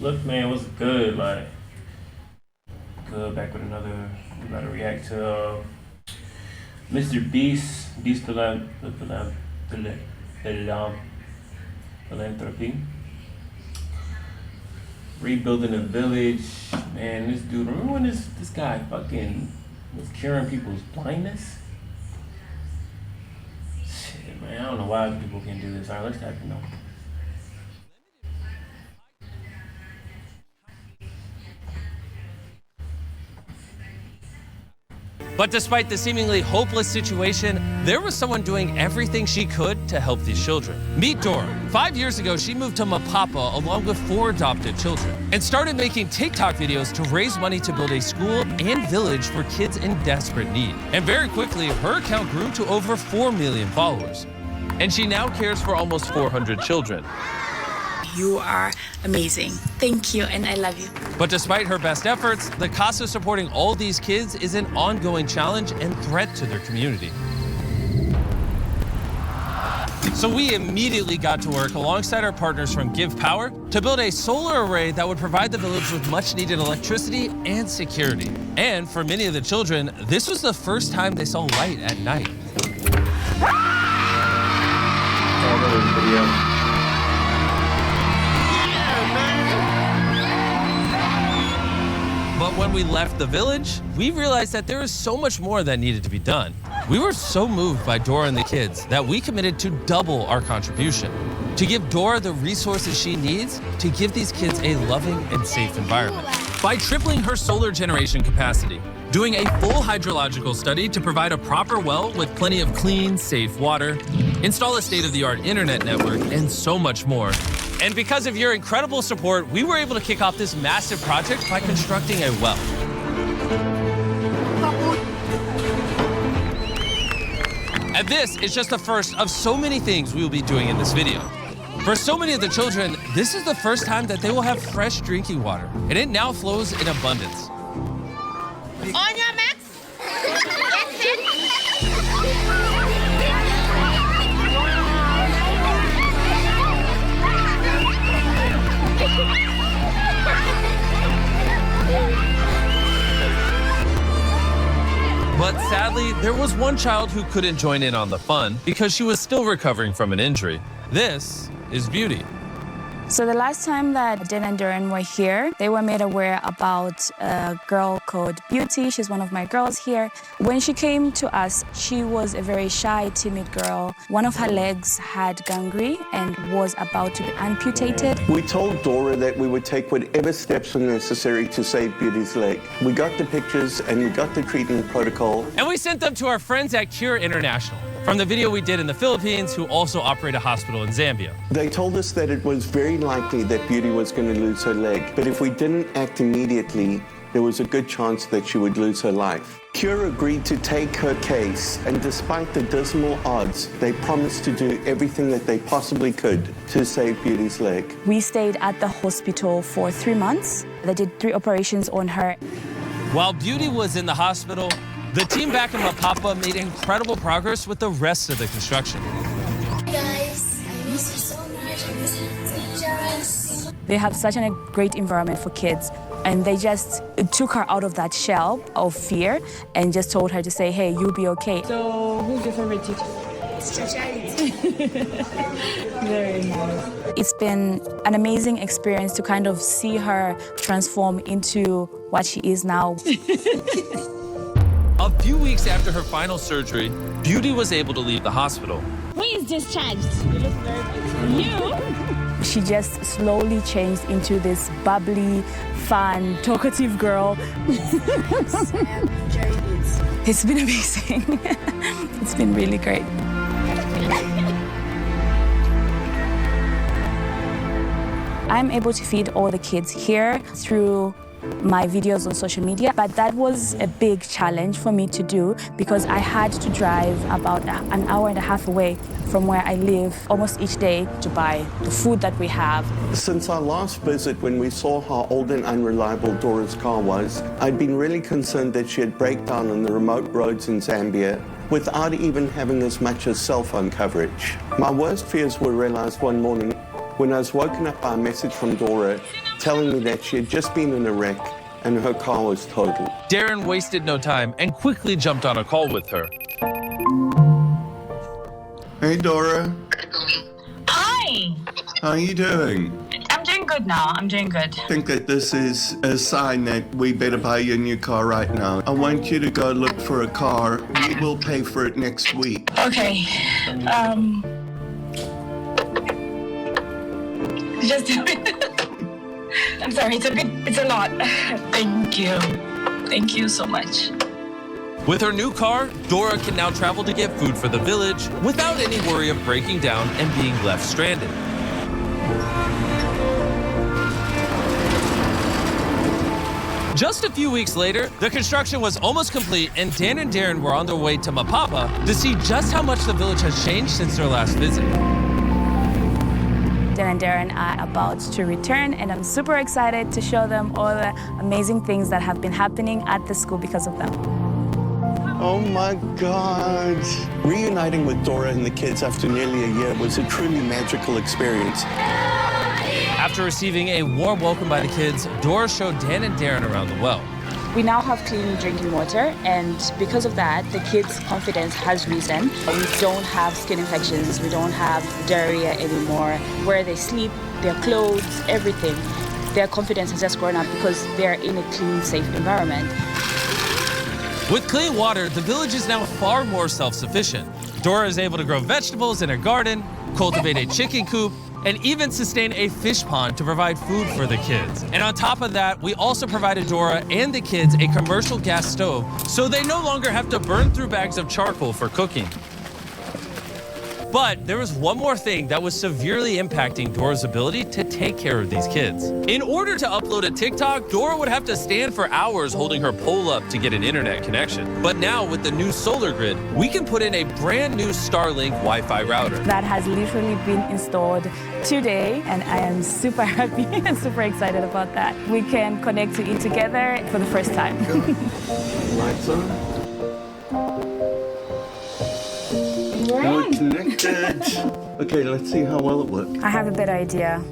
Look, man, what's good? Like, good. Back with another. We gotta react to Mr. Beast Philanthropy. Rebuilding a village. Man, this dude. Remember when this guy fucking was curing people's blindness? Shit, man. I don't know why people can do this. All right, let's type it out. But despite the seemingly hopeless situation, there was someone doing everything she could to help these children. Meet Dora. 5 years ago, she moved to Mapapa along with 4 adopted children and started making TikTok videos to raise money to build a school and village for kids in desperate need. And very quickly, her account grew to over 4 million followers. And she now cares for almost 400 children. You are amazing. Thank you, and I love you. But despite her best efforts, the cost of supporting all these kids is an ongoing challenge and threat to their community. So we immediately got to work alongside our partners from Give Power to build a solar array that would provide the village with much needed electricity and security. And for many of the children, this was the first time they saw light at night. But when we left the village, we realized that there was so much more that needed to be done. We were so moved by Dora and the kids that we committed to double our contribution, to give Dora the resources she needs to give these kids a loving and safe environment. By tripling her solar generation capacity, doing a full hydrological study to provide a proper well with plenty of clean, safe water, install a state-of-the-art internet network, and so much more. And because of your incredible support, we were able to kick off this massive project by constructing a well. And this is just the first of so many things we will be doing in this video. For so many of the children, this is the first time that they will have fresh drinking water, and it now flows in abundance. On your marks. Get set. But sadly, there was one child who couldn't join in on the fun because she was still recovering from an injury. This is Beauty. So the last time that Dan and Darren were here, they were made aware about a girl called Beauty. She's one of my girls here. When she came to us, she was a very shy, timid girl. One of her legs had gangrene and was about to be amputated. We told Dora that we would take whatever steps were necessary to save Beauty's leg. We got the pictures and we got the treatment protocol. And we sent them to our friends at Cure International, from the video we did in the Philippines, who also operate a hospital in Zambia. They told us that it was very likely that Beauty was going to lose her leg, but if we didn't act immediately, there was a good chance that she would lose her life. Cure agreed to take her case, and despite the dismal odds, they promised to do everything that they possibly could to save Beauty's leg. We stayed at the hospital for 3 months. They did 3 operations on her. While Beauty was in the hospital, the team back in Mapapa made incredible progress with the rest of the construction. Hey guys, I miss you so much. I miss you, teachers. They have such a great environment for kids, and they just took her out of that shell of fear and just told her to say, hey, you'll be okay. So, who's your favorite teacher? It's Charity. Very nice. It's been an amazing experience to kind of see her transform into what she is now. A few weeks after her final surgery, Beauty was able to leave the hospital. Who is discharged? You look very beautiful. You? She just slowly changed into this bubbly, fun, talkative girl. It's been amazing. It's been really great. I'm able to feed all the kids here through my videos on social media, but that was a big challenge for me to do because I had to drive about an hour and a half away from where I live almost each day to buy the food that we have. Since our last visit, when we saw how old and unreliable Dora's car was, I'd been really concerned that she'd break down on the remote roads in Zambia without even having as much as cell phone coverage. My worst fears were realized one morning when I was woken up by a message from Dora telling me that she had just been in a wreck and her car was totaled. Darren wasted no time and quickly jumped on a call with her. Hey, Dora. Hi. How are you doing? I'm doing good now. I'm doing good. I think that this is a sign that we better buy you a new car right now. I want you to go look for a car. We will pay for it next week. Okay. Just do it. I'm sorry. It's a lot. Thank you. Thank you so much. With her new car, Dora can now travel to get food for the village without any worry of breaking down and being left stranded. Just a few weeks later, the construction was almost complete and Dan and Darren were on their way to Mapapa to see just how much the village has changed since their last visit. Dan and Darren are about to return, and I'm super excited to show them all the amazing things that have been happening at the school because of them. Oh my God. Reuniting with Dora and the kids after nearly a year was a truly magical experience. After receiving a warm welcome by the kids, Dora showed Dan and Darren around the well. We now have clean drinking water, and because of that, the kids' confidence has risen. We don't have skin infections, we don't have diarrhea anymore. Where they sleep, their clothes, everything, their confidence has just grown up because they're in a clean, safe environment. With clean water, the village is now far more self-sufficient. Dora is able to grow vegetables in her garden, cultivate a chicken coop, and even sustain a fish pond to provide food for the kids. And on top of that, we also provided Dora and the kids a commercial gas stove so they no longer have to burn through bags of charcoal for cooking. But there was one more thing that was severely impacting Dora's ability to take care of these kids. In order to upload a TikTok, Dora would have to stand for hours holding her pole up to get an internet connection. But now with the new solar grid, we can put in a brand new Starlink Wi-Fi router. That has literally been installed today, and I am super happy and super excited about that. We can connect to it together for the first time. Lights on. We're connected. Okay, let's see how well it works. I have a better idea.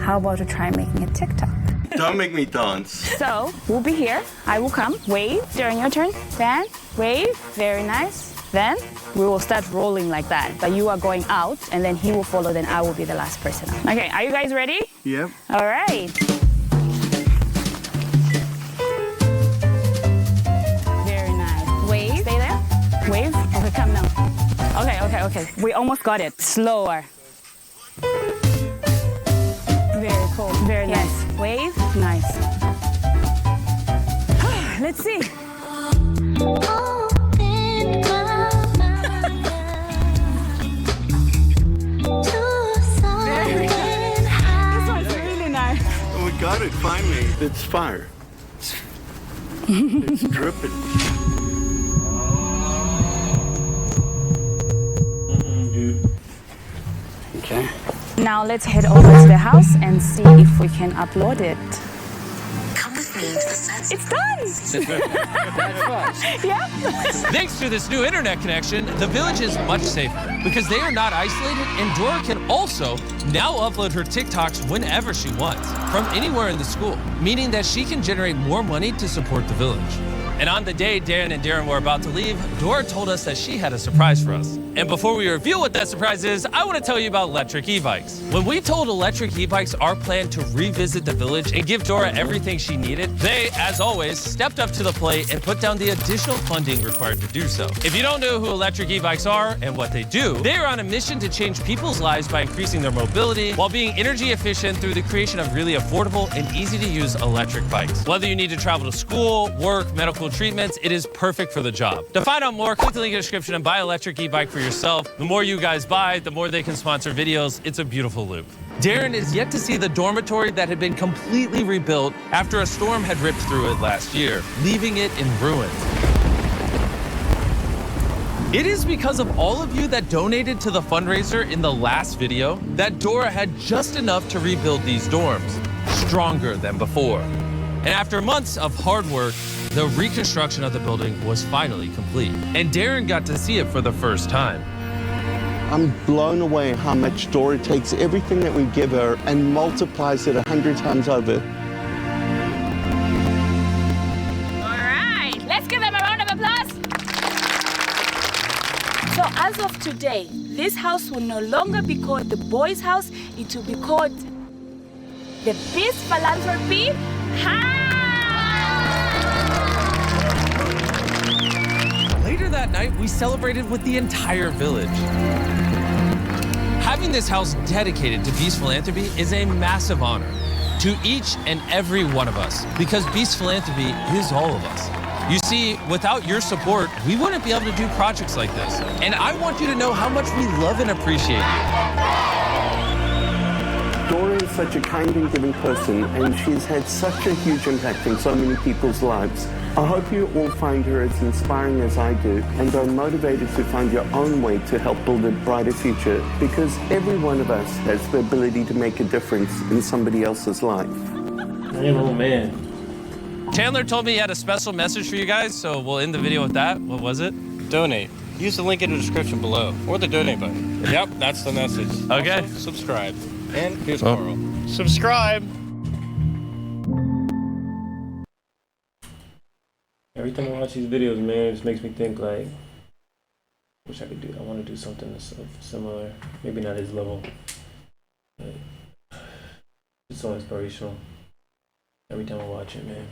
How about we try making a TikTok? Don't make me dance. So, we'll be here. I will come. Wave. During your turn. Then, wave. Very nice. Then, we will start rolling like that. But you are going out, and then he will follow, then I will be the last person out. Okay, are you guys ready? Yep. All right. Very nice. Wave. Stay there. Wave. Okay, come now. Okay. We almost got it. Slower. Very cool. Very nice. Wave. Nice. Let's see. This one's really nice. Oh, we got it, finally. It's fire. It's dripping. Okay. Now let's head over to the house and see if we can upload it. Come with me to the sunset. It's done! Yeah. Thanks to this new internet connection, the village is much safer because they are not isolated, and Dora can also now upload her TikToks whenever she wants, from anywhere in the school, meaning that she can generate more money to support the village. And on the day Dan and Darren were about to leave, Dora told us that she had a surprise for us. And before we reveal what that surprise is, I want to tell you about electric e-bikes. When we told Electric E-Bikes our plan to revisit the village and give Dora everything she needed, they, as always, stepped up to the plate and put down the additional funding required to do so. If you don't know who Electric E-Bikes are and what they do, they are on a mission to change people's lives by increasing their mobility while being energy efficient through the creation of really affordable and easy-to-use electric bikes. Whether you need to travel to school, work, medical treatments, it is perfect for the job. To find out more, click the link in the description and buy electric e-bike for yourself. The more you guys buy, the more they can sponsor videos. It's a beautiful loop. Darren is yet to see the dormitory that had been completely rebuilt after a storm had ripped through it last year, leaving it in ruins. It is because of all of you that donated to the fundraiser in the last video that Dora had just enough to rebuild these dorms, stronger than before. And after months of hard work, the reconstruction of the building was finally complete, and Darren got to see it for the first time. I'm blown away how much Dora takes everything that we give her and multiplies it 100 times over. All right, let's give them a round of applause. So as of today, this house will no longer be called the boys' house. It will be called the Beast Philanthropy Later that night, we celebrated with the entire village. Having this house dedicated to Beast Philanthropy is a massive honor to each and every one of us, because Beast Philanthropy is all of us. You see, without your support, we wouldn't be able to do projects like this. And I want you to know how much we love and appreciate you. Dora is such a kind and giving person, and she's had such a huge impact in so many people's lives. I hope you all find her as inspiring as I do, and are motivated to find your own way to help build a brighter future, because every one of us has the ability to make a difference in somebody else's life. Oh man. Chandler told me he had a special message for you guys, so we'll end the video with that. What was it? Donate. Use the link in the description below, or the donate button. Yep, that's the message. Okay. Also, subscribe. And here's Coral. Subscribe. Every time I watch these videos, man, it just makes me think like, wish I could do. I want to do something similar. Maybe not his level, but it's so inspirational. Every time I watch it, man.